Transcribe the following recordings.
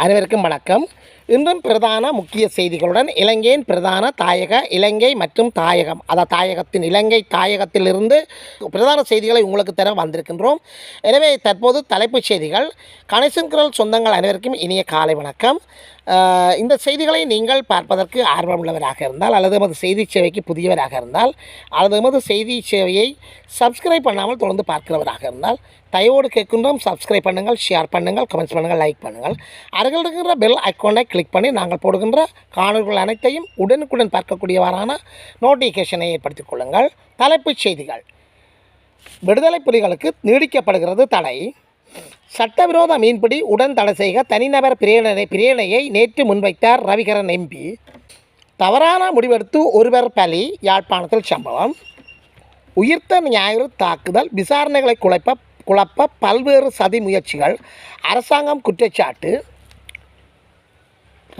அனைவருக்கும் வணக்கம். இன்றும் பிரதான முக்கிய செய்திகளுடன் இலங்கையின் பிரதான தாயக இலங்கை மற்றும் தாயகம், அதாவது தாயகத்தின் இலங்கை தாயகத்திலிருந்து பிரதான செய்திகளை உங்களுக்கு தர வந்திருக்கின்றோம். எனவே தற்போது தலைப்புச் செய்திகள். கணேசன் குரல் சொந்தங்கள் அனைவருக்கும் இனிய காலை வணக்கம். இந்த செய்திகளை நீங்கள் பார்ப்பதற்கு ஆர்வமுள்ளவராக இருந்தால், அல்லது எமது செய்தி சேவைக்கு புதியவராக இருந்தால், அல்லது எமது செய்தி சேவையை சப்ஸ்கிரைப் பண்ணாமல் தொடர்ந்து பார்க்கிறவராக இருந்தால் தயவோடு கேட்கின்றோம். சப்ஸ்கிரைப் பண்ணுங்கள், ஷேர் பண்ணுங்கள், கமெண்ட்ஸ் பண்ணுங்கள், லைக் பண்ணுங்கள். அருகில் இருக்கிற பெல் ஐக்கானை கிளிக் பண்ணி நாங்கள் போடுகின்ற காணொலிகள் அனைத்தையும் உடனுக்குடன் பார்க்கக்கூடியவாறான நோட்டிஃபிகேஷனை ஏற்படுத்திக் கொள்ளுங்கள். தலைப்புச் செய்திகள். விடுதலை புலிகளுக்கு நீடிக்கப்படுகிறது தடை. சட்டவிரோத மீன்பிடி உடன் தடை செய்க தனிநபர் பிரேரணையை நேற்று முன்வைத்தார் ரவிகரன் எம்பி. தவறான முடிவெடுத்து ஒருவர் பலி. யாழ்ப்பாணத்தில் சம்பவம். உயிர்த்த ஞாயிறு தாக்குதல் விசாரணைகளை குழப்ப பல்வேறு சதி முயற்சிகள். அரசாங்கம் குற்றச்சாட்டு.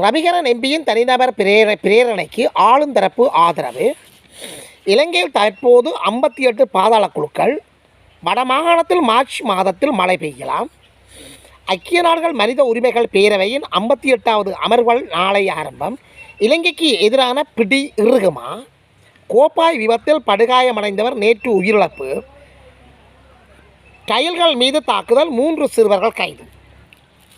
ரவிகரன் எம்பியின் தனிநபர் பிரேரணைக்கு ஆளும் தரப்பு ஆதரவு. இலங்கையில் தற்போது 58 பாதாள குழுக்கள். வடமாகாணத்தில் மார்ச் மாதத்தில் மழை பெய்யலாம். ஐக்கிய நாடுகள் மனித உரிமைகள் பேரவையின் 58வது அமர்வுகள் நாளை ஆரம்பம். இலங்கைக்கு எதிரான பிடி இறுகுமா? கோப்பாய் விபத்தில் படுகாயமடைந்தவர் நேற்று உயிரிழப்பு. ரயில்கள் மீது தாக்குதல், 3 சிறுவர்கள் கைது.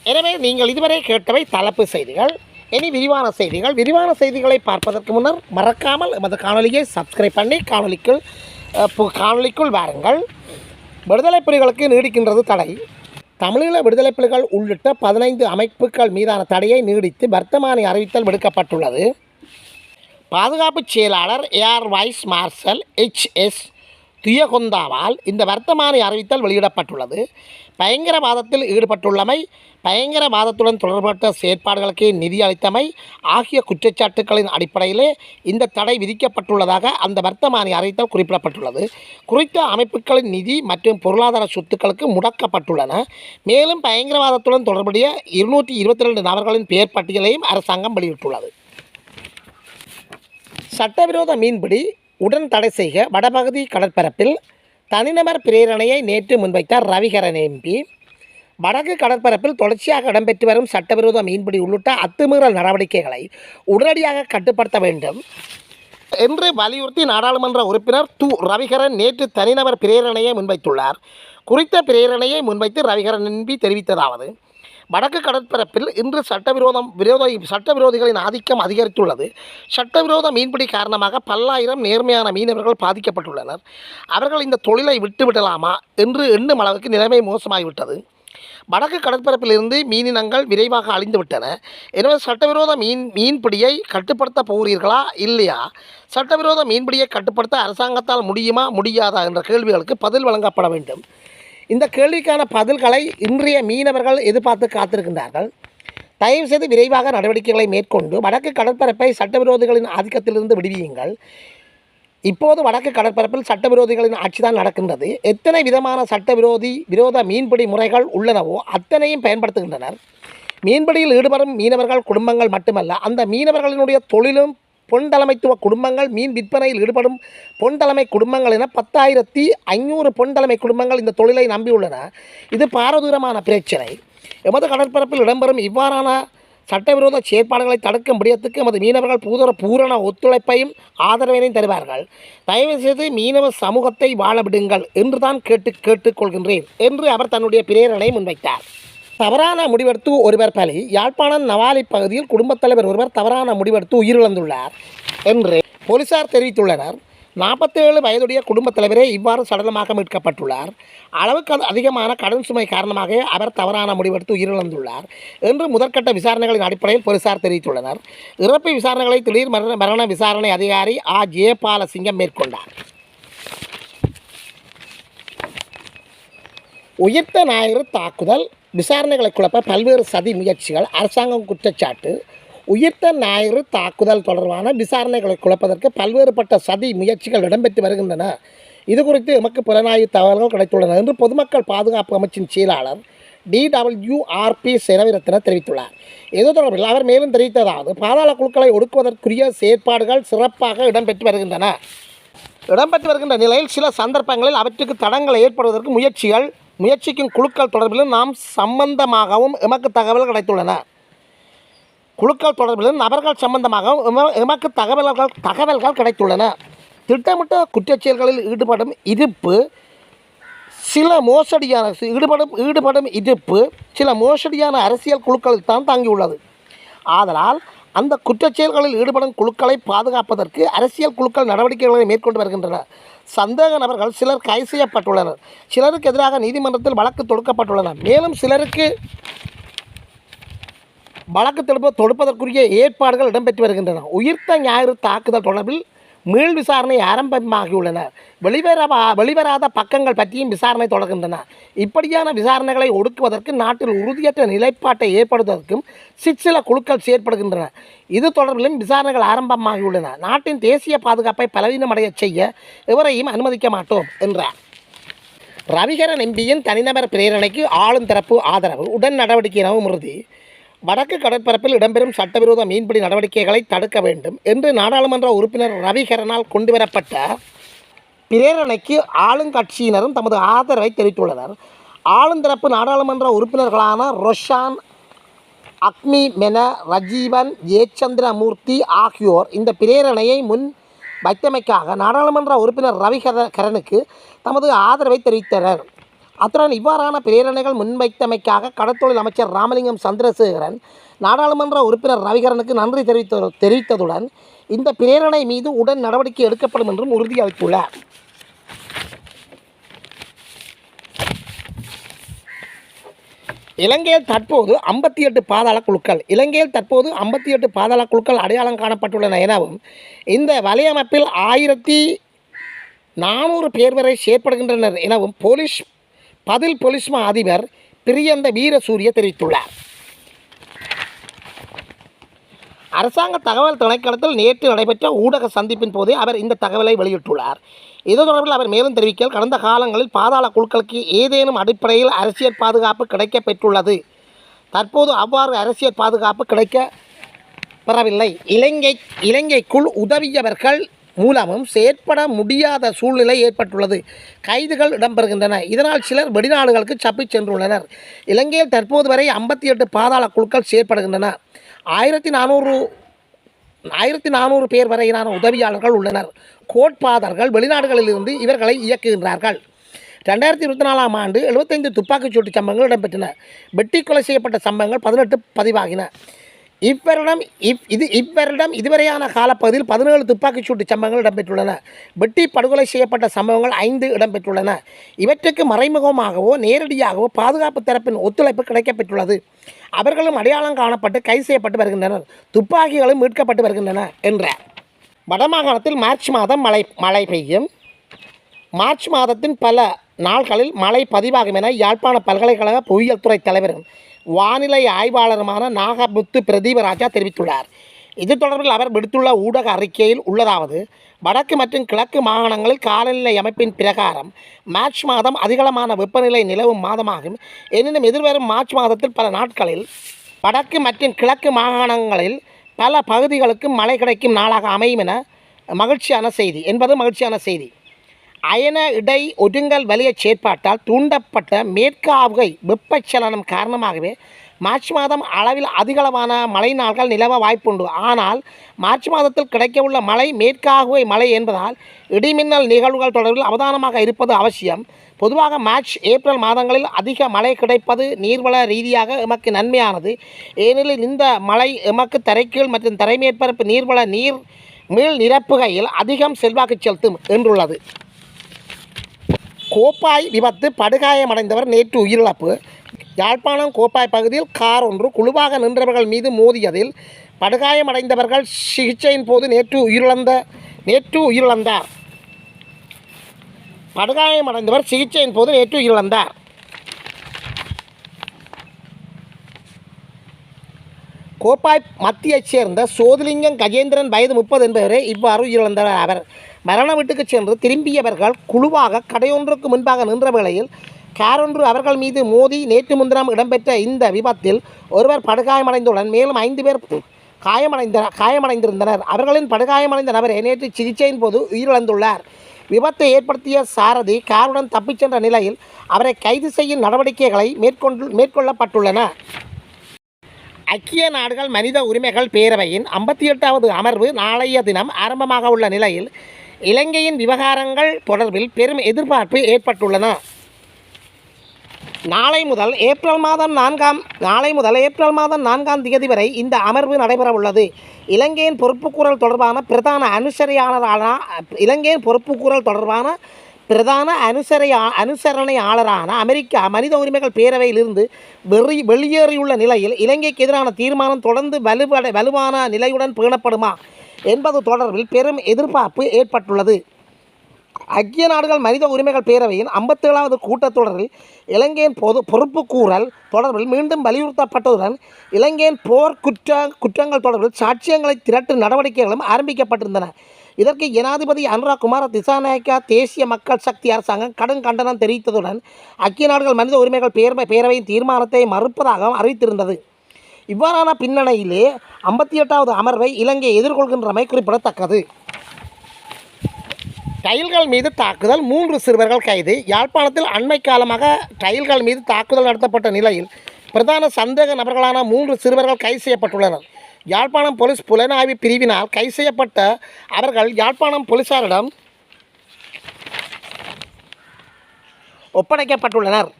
எனவே நீங்கள் இதுவரை கேட்டவை தலைப்பு செய்திகள். இனி விரிவான செய்திகள். விரிவான செய்திகளை பார்ப்பதற்கு முன்னர் மறக்காமல் எமது காணொலியை சப்ஸ்கிரைப் பண்ணி காணொலிக்குள் வாருங்கள். விடுதலை புலிகளுக்கு நீடிக்கின்றது தடை. தமிழீழ விடுதலை புலிகள் உள்ளிட்ட 15 அமைப்புகள் மீதான தடையை நீடித்து வர்த்தமானி அறிவித்தல் விடுக்கப்பட்டுள்ளது. பாதுகாப்பு செயலாளர் ஏர் வைஸ் மார்ஷல் HS துயகொந்தாவால் இந்த வர்த்தமானி அறிவித்தல் வெளியிடப்பட்டுள்ளது. பயங்கரவாதத்தில் ஈடுபட்டுள்ளமை, பயங்கரவாதத்துடன் தொடர்பட்ட செயற்பாடுகளுக்கு நிதி அளித்தமை ஆகிய குற்றச்சாட்டுக்களின் அடிப்படையிலே இந்த தடை விதிக்கப்பட்டுள்ளதாக அந்த வர்த்தமானி அறிவித்தல் குறிப்பிடப்பட்டுள்ளது. குறித்த அமைப்புகளின் நிதி மற்றும் பொருளாதார சொத்துக்களுக்கு முடக்கப்பட்டுள்ளன. மேலும் பயங்கரவாதத்துடன் தொடர்புடைய 222 நபர்களின் பெயர் பட்டியலையும் அரசாங்கம் வெளியிட்டுள்ளது. சட்டவிரோத மீன்பிடி உடன் தடை செய்க வடபகுதி கடற்பரப்பில் தனிநபர் பிரேரணையை நேற்று முன்வைத்தார் ரவிகரன் எம்பி. வடக்கு கடற்பரப்பில் தொடர்ச்சியாக இடம்பெற்று வரும் சட்டவிரோத மீன்பிடி உள்ளிட்ட அத்துமீறல் நடவடிக்கைகளை உடனடியாக கட்டுப்படுத்த வேண்டும் என்று வலியுறுத்தி நாடாளுமன்ற உறுப்பினர் ரவிகரன் நேற்று தனிநபர் பிரேரணையை முன்வைத்துள்ளார். குறித்த பிரேரணையை முன்வைத்து ரவிகரன் எம்பி தெரிவித்ததாவது: வடக்கு கடற்பரப்பில் இன்று சட்டவிரோதிகளின் ஆதிக்கம் அதிகரித்துள்ளது. சட்டவிரோத மீன்பிடி காரணமாக பல்லாயிரம் நேர்மையான மீனவர்கள் பாதிக்கப்பட்டுள்ளனர். அவர்கள் இந்த தொழிலை விட்டுவிடலாமா என்று எண்ணும் அளவுக்கு நிலைமை மோசமாகிவிட்டது. வடக்கு கடற்பரப்பிலிருந்து மீனினங்கள் விரைவாக அழிந்துவிட்டன. எனவே சட்டவிரோத மீன்பிடியை கட்டுப்படுத்த போகிறீர்களா இல்லையா? சட்டவிரோத மீன்பிடியை கட்டுப்படுத்த அரசாங்கத்தால் முடியுமா முடியாதா என்ற கேள்விகளுக்கு பதில் வழங்கப்பட வேண்டும். இந்த கேள்விக்கான பதில்களை இன்றைய மீனவர்கள் எதிர்பார்த்து காத்திருக்கின்றார்கள். தயவுசெய்து விரைவாக நடவடிக்கைகளை மேற்கொண்டு வடக்கு கடற்பரப்பை சட்டவிரோதிகளின் ஆதிக்கத்திலிருந்து விடுவியுங்கள். இப்போது வடக்கு கடற்பரப்பில் சட்டவிரோதிகளின் ஆட்சிதான் நடக்கின்றது. எத்தனை விதமான விரோத மீன்பிடி முறைகள் உள்ளனவோ அத்தனையும் பயன்படுத்துகின்றனர். மீன்பிடியில் ஈடுபடும் மீனவர்கள் குடும்பங்கள் மட்டுமல்ல, அந்த மீனவர்களினுடைய தொழிலும் பொன் தலைமைத்துவ குடும்பங்கள், மீன் விற்பனையில் ஈடுபடும் பொன் தலைமை குடும்பங்கள் என 10,500 பொன் தலைமை குடும்பங்கள் இந்த தொழிலை நம்பியுள்ளன. இது பாரதூரமான பிரச்சனை. எமது கடற்பரப்பில் இடம்பெறும் இவ்வாறான சட்டவிரோத செயற்பாடுகளை தடுக்கும் விடயத்துக்கு எமது மீனவர்கள் பூரண ஒத்துழைப்பையும் ஆதரவினையும் தருவார்கள். தயவுசெய்து மீனவ சமூகத்தை வாழ விடுங்கள் என்று தான் கேட்டுக்கொள்கின்றேன் என்று அவர் தன்னுடைய பிரேரணை முன்வைத்தார். தவறான முடிவெடுத்து ஒருவர் பலி. யாழ்ப்பாணம் நவாலி பகுதியில் குடும்பத் தலைவர் ஒருவர் தவறான முடிவெடுத்து உயிரிழந்துள்ளார் என்று போலீசார் தெரிவித்துள்ளனர். 47 வயதுடைய குடும்பத் தலைவரே இவ்வாறு சடலமாக மீட்கப்பட்டுள்ளார். அளவுக்கு அதிகமான கடன் சுமை காரணமாக அவர் தவறான முடிவெடுத்து உயிரிழந்துள்ளார் என்று முதற்கட்ட விசாரணைகளின் அடிப்படையில் போலீசார் தெரிவித்துள்ளனர். இறப்பு விசாரணைகளை திடீர் மரண விசாரணை அதிகாரி ஜெயபாலசிங்கம் மேற்கொண்டார். உயிர்த்த ஞாயிறு தாக்குதல் விசாரணைகளை குழப்ப பல்வேறு சதி முயற்சிகள். அரசாங்கம் குற்றச்சாட்டு. உயிர்த்த ஞாயிறு தாக்குதல் தொடர்பான விசாரணைகளை குழப்பதற்கு பல்வேறுபட்ட சதி முயற்சிகள் இடம்பெற்று வருகின்றன. இது குறித்து எமக்கு புலனாய்வு தகவல்கள் கிடைத்துள்ளன என்று பொதுமக்கள் பாதுகாப்பு அமைச்சின் செயலாளர் DWRP செனவிரத்ன தெரிவித்துள்ளார். இது தொடர்பில் அவர் மேலும் தெரிவித்ததாவது: பாதாள குழுக்களை ஒடுக்குவதற்குரிய செயற்பாடுகள் சிறப்பாக இடம்பெற்று வருகின்ற நிலையில் சில சந்தர்ப்பங்களில் அவற்றுக்கு தடங்கள் ஏற்படுவதற்கு முயற்சிக்கும் குழுக்கள் தொடர்பில் நாம் சம்பந்தமாகவும் எமக்கு தகவல் கிடைத்துள்ளன. குழுக்கள் தொடர்பிலும் நபர்கள் சம்பந்தமாக எமக்கு தகவல்கள் கிடைத்துள்ளன. திட்டமிட்ட குற்றச்செயல்களில் ஈடுபடும் இருப்பு சில மோசடியான அரசியல் குழுக்களில் தான் தாங்கியுள்ளது. ஆதலால் அந்த குற்றச்செயல்களில் ஈடுபடும் குழுக்களை பாதுகாப்பதற்கு அரசியல் குழுக்கள் நடவடிக்கைகளை மேற்கொண்டு வருகின்றன. சந்தேக நபர்கள் சிலர் கைது செய்யப்பட்டுள்ளனர். சிலருக்கு எதிராக நீதிமன்றத்தில் வழக்கு தொடுக்கப்பட்டுள்ளன. மேலும் சிலருக்கு வழக்கு தொடுப்பதற்குரிய ஏற்பாடுகள் இடம்பெற்று வருகின்றன. உயிர்த்த ஞாயிறு தாக்குதல் தொடர்பில் மீள் விசாரணை ஆரம்பமாகியுள்ளன. வெளிவராத பக்கங்கள் பற்றியும் விசாரணை தொடர்கின்றன. இப்படியான விசாரணைகளை ஒடுக்குவதற்கு நாட்டில் உறுதியற்ற நிலைப்பாட்டை ஏற்படுத்துவதற்கும் சிற்சில குழுக்கள் செயற்படுகின்றன. இது தொடர்பிலும் விசாரணைகள் ஆரம்பமாகியுள்ளன. நாட்டின் தேசிய பாதுகாப்பை பலவீனமடைய செய்ய எவரையும் அனுமதிக்க மாட்டோம் என்றார். ரவிகரன் எம்பியின் தனிநபர் பிரேரணைக்கு ஆளும் தரப்பு ஆதரவு. உடன் நடவடிக்கை எனவும் உறுதி. வடக்கு கடற்பரப்பில் இடம்பெறும் சட்டவிரோத மீன்பிடி நடவடிக்கைகளை தடுக்க வேண்டும் என்று நாடாளுமன்ற உறுப்பினர் ரவிகரனால் கொண்டுவரப்பட்ட பிரேரணைக்கு ஆளுங்கட்சியினரும் தமது ஆதரவை தெரிவித்துள்ளனர். ஆளுந்தரப்பு நாடாளுமன்ற உறுப்பினர்களான ரொஷான் அக்மி மென, ரஜீவன் ஏச்சந்திரமூர்த்தி ஆகியோர் இந்த பிரேரணையை முன் வைத்தமைக்காக நாடாளுமன்ற உறுப்பினர் ரவிகரனுக்கு தமது ஆதரவை தெரிவித்தனர். அத்துடன் இவ்வாறான பிரேரணைகள் முன்வைத்தமைக்காக கடற்தொழில் அமைச்சர் ராமலிங்கம் சந்திரசேகரன் நாடாளுமன்ற உறுப்பினர் ரவிகரனுக்கு நன்றி தெரிவித்ததுடன் இந்த பிரேரணை மீது உடன் நடவடிக்கை எடுக்கப்படும் என்றும் உறுதியளித்துள்ளார். இலங்கையில் தற்போது 58 பாதாள குழுக்கள் அடையாளம் காணப்பட்டுள்ளன எனவும் இந்த வலையமைப்பில் 1400 பேர் வரை செயற்படுகின்றனர் எனவும் போலீஸ் மா அதிபர் பிரியந்த வீரசூரிய தெரிவித்துள்ளார். அரசாங்க தகவல் திணைக்களத்தில் நேற்று நடைபெற்ற ஊடக சந்திப்பின் போதே அவர் இந்த தகவலை வெளியிட்டுள்ளார். இது தொடர்பில் அவர் மேலும் தெரிவிக்கையில், கடந்த காலங்களில் பாதாள குழுக்களுக்கு ஏதேனும் அடிப்படையில் அரசியல் பாதுகாப்பு கிடைக்கப் பெற்றுள்ளது. தற்போது அவ்வாறு அரசியல் பாதுகாப்பு கிடைக்க பெறவில்லை. இலங்கைக்குள் உதவியவர்கள் மூலமும் செயற்பட முடியாத சூழ்நிலை ஏற்பட்டுள்ளது. கைதுகள் இடம்பெறுகின்றன. இதனால் சிலர் வெளிநாடுகளுக்கு தப்பிச் சென்றுள்ளனர். இலங்கையில் தற்போது வரை 58 பாதாள குழுக்கள் செயற்படுகின்றன. 1400 பேர் வரையிலான உதவியாளர்கள் உள்ளனர். கோட்பாதர்கள் வெளிநாடுகளிலிருந்து இவர்களை இயக்குகின்றார்கள். 2024ஆம் ஆண்டு 75 துப்பாக்கிச்சூட்டு சம்பவங்கள் இடம்பெற்றன. வெட்டி கொலை செய்யப்பட்ட சம்பவங்கள் 18 பதிவாகின. இவ்வருடம் இதுவரையான காலப்பகுதியில் 17 துப்பாக்கிச்சூட்டு சம்பவங்கள் இடம்பெற்றுள்ளன. வெட்டி படுகொலை செய்யப்பட்ட சம்பவங்கள் 5 இடம்பெற்றுள்ளன. இவற்றுக்கு மறைமுகமாகவோ நேரடியாகவோ பாதுகாப்பு தரப்பின் ஒத்துழைப்பு கிடைக்கப்பெற்றுள்ளது. அவர்களும் அடையாளம் காணப்பட்டு கைது செய்யப்பட்டு வருகின்றனர். துப்பாக்கிகளும் மீட்கப்பட்டு வருகின்றன என்றார். வடமாகாணத்தில் மார்ச் மாதம் மழை பெய்யும். மார்ச் மாதத்தின் பல நாட்களில் மழை பதிவாகும் என யாழ்ப்பாண பல்கலைக்கழக புவியியல் துறை தலைவரும் வானிலை ஆய்வாளருமான நாகமுத்து பிரதீபராஜா தெரிவித்துள்ளார். இது தொடர்பில் அவர் விடுத்துள்ள ஊடக அறிக்கையில் உள்ளதாவது: வடக்கு மற்றும் கிழக்கு மாகாணங்களில் காலநிலை அமைப்பின் பிரகாரம் மார்ச் மாதம் அதிகளமான வெப்பநிலை நிலவும் மாதமாகும். எனினும் எதிர்வரும் மார்ச் மாதத்தில் பல நாட்களில் வடக்கு மற்றும் கிழக்கு மாகாணங்களில் பல பகுதிகளுக்கு மழை கிடைக்கும் நாளாக அமையும் மகிழ்ச்சியான செய்தி. அயன இடை ஒடுங்கல் வலிய செயற்பாட்டால் தூண்டப்பட்ட மேற்காவுகை வெப்பச்சலனம் காரணமாகவே மார்ச் மாதம் அளவில் அதிகளவான மழை நாள்கள் நிலவ வாய்ப்புண்டு. ஆனால் மார்ச் மாதத்தில் கிடைக்கவுள்ள மழை மேற்காகுவை மழை என்பதால் இடிமின்னல் நிகழ்வுகள் தொடர்பில் அவதானமாக இருப்பது அவசியம். பொதுவாக மார்ச் ஏப்ரல் மாதங்களில் அதிக மழை கிடைப்பது நீர்வள ரீதியாக எமக்கு நன்மையானது. ஏனெனில் இந்த மழை எமக்கு தரைக்கீழ் மற்றும் தரைமேற்பரப்பு நீர்வள மீள் நிரப்புகையில் அதிகம் செல்வாக்கு செலுத்தும் என்றுள்ளது. கோப்பாய் விபத்து, படுகாயமடைந்தவர் நேற்று உயிரிழப்பு. யாழ்ப்பாணம் கோப்பாய் பகுதியில் கார் ஒன்று குழுவாக நின்றவர்கள் மீது மோதியதில் படுகாயமடைந்தவர்கள் சிகிச்சையின் போது நேற்று உயிரிழந்தார். கோப்பாய் மத்தியைச் சேர்ந்த சோதிலிங்கம் கஜேந்திரன் வயது 30 என்பவரே இவ்வாறு உயிரிழந்தார். அவர் மரண வீட்டுக்கு சென்று திரும்பியவர்கள் குழுவாக கடையொன்றுக்கு முன்பாக நின்ற வேளையில் காரொன்று அவர்கள் மீது மோதி நேற்று முன்தினம் இடம்பெற்ற இந்த விபத்தில் ஒருவர் படுகாயமடைந்துடன் மேலும் 5 பேர் காயமடைந்திருந்தனர். அவர்களின் படுகாயமடைந்த நபரை நேற்று சிகிச்சையின் போது உயிரிழந்துள்ளார். விபத்தை ஏற்படுத்திய சாரதி காருடன் தப்பிச் சென்ற நிலையில் அவரை கைது செய்யும் நடவடிக்கைகளை மேற்கொள்ளப்பட்டுள்ளன. ஐக்கிய நாடுகள் மனித உரிமைகள் பேரவையின் 58வது அமர்வு நாளைய தினம் ஆரம்பமாக உள்ள நிலையில் இலங்கையின் விவகாரங்கள் தொடர்பில் பெரும் எதிர்பார்ப்பு ஏற்பட்டுள்ளன. நாளை முதல் ஏப்ரல் மாதம் 4ஆம் தேதி வரை இந்த அமர்வு நடைபெறவுள்ளது. இலங்கையின் பொறுப்புக்கூறல் தொடர்பான பிரதான அனுசரணையாளரான அமெரிக்கா மனித உரிமைகள் பேரவையிலிருந்து வெளியேறியுள்ள நிலையில் இலங்கைக்கு எதிரான தீர்மானம் தொடர்ந்து வலுவான நிலையுடன் பேணப்படுமா என்பது தொடர்பில் பெரும் எதிர்பார்ப்பு ஏற்பட்டுள்ளது. ஐக்கிய நாடுகள் மனித உரிமைகள் பேரவையின் 57வது கூட்டத்தொடரில் இலங்கையின் பொறுப்புக்கூறல் தொடர்பில் மீண்டும் வலியுறுத்தப்பட்டதுடன் இலங்கையின் குற்றங்கள் தொடர்பில் சாட்சியங்களை திரட்டும் நடவடிக்கைகளும் ஆரம்பிக்கப்பட்டிருந்தன. இதற்கு ஜனாதிபதி அனுரகுமார திசாநாயக்கா தேசிய மக்கள் சக்தி அரசாங்கம் கடும் கண்டனம் தெரிவித்ததுடன் ஐக்கிய நாடுகள் மனித உரிமைகள் பேரவையின் தீர்மானத்தை மறுப்பதாகவும் அறிவித்திருந்தது. இவ்வாறான பின்னணியிலே 58வது அமர்வை இலங்கை எதிர்கொள்கின்றமை குறிப்பிடத்தக்கது. ரயில்கள் மீது தாக்குதல், 3 சிறுவர்கள் கைது. யாழ்ப்பாணத்தில் அண்மை காலமாக ரயில்கள் மீது தாக்குதல் நடத்தப்பட்ட நிலையில் பிரதான சந்தேக நபர்களான 3 சிறுவர்கள் கைது செய்யப்பட்டுள்ளனர். யாழ்ப்பாணம் போலீஸ் புலனாய்வு பிரிவினால் கைது செய்யப்பட்ட அவர்கள் யாழ்ப்பாணம் போலீசாரிடம் ஒப்படைக்கப்பட்டுள்ளனர்.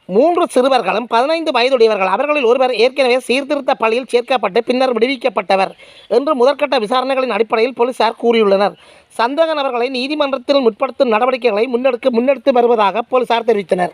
3 சிறுவர்களும் 15 வயதுடையவர்கள். அவர்களில் ஒருவர் ஏற்கனவே சீர்திருத்த பள்ளியில் சேர்க்கப்பட்டு பின்னர் விடுவிக்கப்பட்டவர் என்று முதற்கட்ட விசாரணைகளின் அடிப்படையில் போலீசார் கூறியுள்ளனர். சந்தேக நபர்களை நீதிமன்றத்தில் முற்படுத்தும் நடவடிக்கைகளை முன்னெடுத்து வருவதாக போலீசார் தெரிவித்தனர்.